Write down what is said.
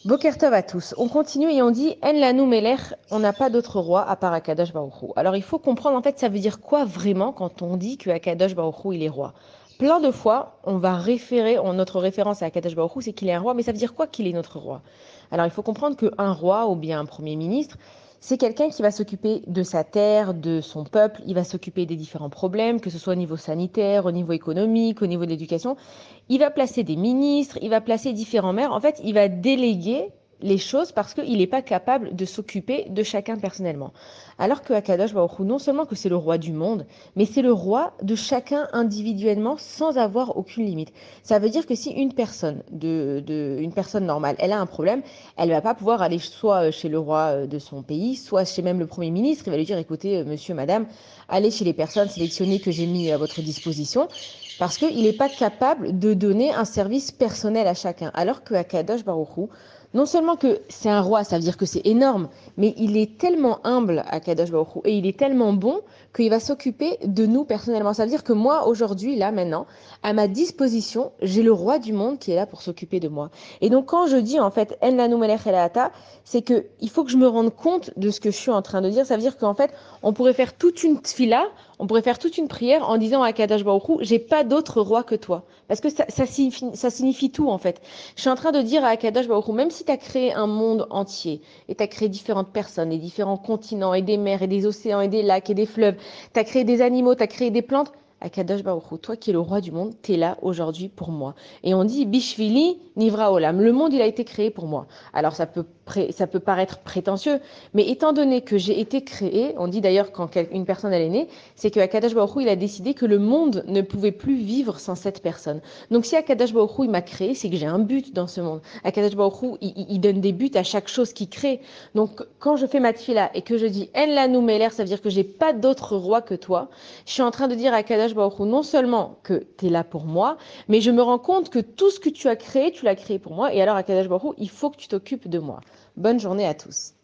Boker Tov à tous. On continue et on dit En lanu melech, on n'a pas d'autre roi à part Akadosh Baruch Hu. Alors il faut comprendre en fait ça veut dire quoi vraiment quand on dit que Akadosh Baruch Hu il est roi. Plein de fois, on va référer, notre référence à Akadosh Baruch Hu, c'est qu'il est un roi, mais ça veut dire quoi qu'il est notre roi? Alors il faut comprendre qu'un roi ou bien un premier ministre, c'est quelqu'un qui va s'occuper de sa terre, de son peuple, il va s'occuper des différents problèmes, que ce soit au niveau sanitaire, au niveau économique, au niveau de l'éducation. Il va placer des ministres, il va placer différents maires. En fait, il va déléguer les choses parce qu'il n'est pas capable de s'occuper de chacun personnellement. Alors que Akadosh Baruch Hu, non seulement que c'est le roi du monde, mais c'est le roi de chacun individuellement sans avoir aucune limite. Ça veut dire que si une personne, une personne normale, elle a un problème, elle va pas pouvoir aller soit chez le roi de son pays, soit chez même le premier ministre. Il va lui dire, écoutez, monsieur, madame, allez chez les personnes sélectionnées que j'ai mis à votre disposition parce qu'il n'est pas capable de donner un service personnel à chacun. Alors que Akadosh Baruch Hu, non seulement que c'est un roi, ça veut dire que c'est énorme, mais il est tellement humble, Akadosh Baruch Hu, et il est tellement bon qu'il va s'occuper de nous personnellement. Ça veut dire que moi, aujourd'hui, là, maintenant, à ma disposition, j'ai le roi du monde qui est là pour s'occuper de moi. Et donc, quand je dis, en fait, En lanu melech elata, c'est que il faut que je me rende compte de ce que je suis en train de dire. Ça veut dire qu'en fait, on pourrait faire toute une tfila, on pourrait faire toute une prière en disant à Kadash Baruch Hu, j'ai pas d'autre roi que toi. Parce que ça signifie tout en fait. Je suis en train de dire à Akadosh Baruch Hu, même si tu as créé un monde entier et tu as créé différentes personnes et différents continents et des mers et des océans et des lacs et des fleuves, tu as créé des animaux, tu as créé des plantes, Akadosh Baruch Hu, toi qui es le roi du monde, tu es là aujourd'hui pour moi. Et on dit Bishvili Nivra Olam, le monde il a été créé pour moi. Alors ça peut paraître prétentieux, mais étant donné que j'ai été créé, on dit d'ailleurs quand une personne elle est née, c'est que Akadosh Baruch Hu, il a décidé que le monde ne pouvait plus vivre sans cette personne. Donc si Akadosh Baruch Hu, il m'a créé, c'est que j'ai un but dans ce monde. Akadosh Baruch Hu, il donne des buts à chaque chose qu'il crée. Donc quand je fais ma tfila et que je dis En lanu melech, ça veut dire que j'ai pas d'autre roi que toi, je suis en train de dire à Akadosh Baruch Hu, non seulement que tu es là pour moi, mais je me rends compte que tout ce que tu as créé, tu l'as créé pour moi. Et alors Akadosh Baruch Hu, il faut que tu t'occupes de moi. Bonne journée à tous.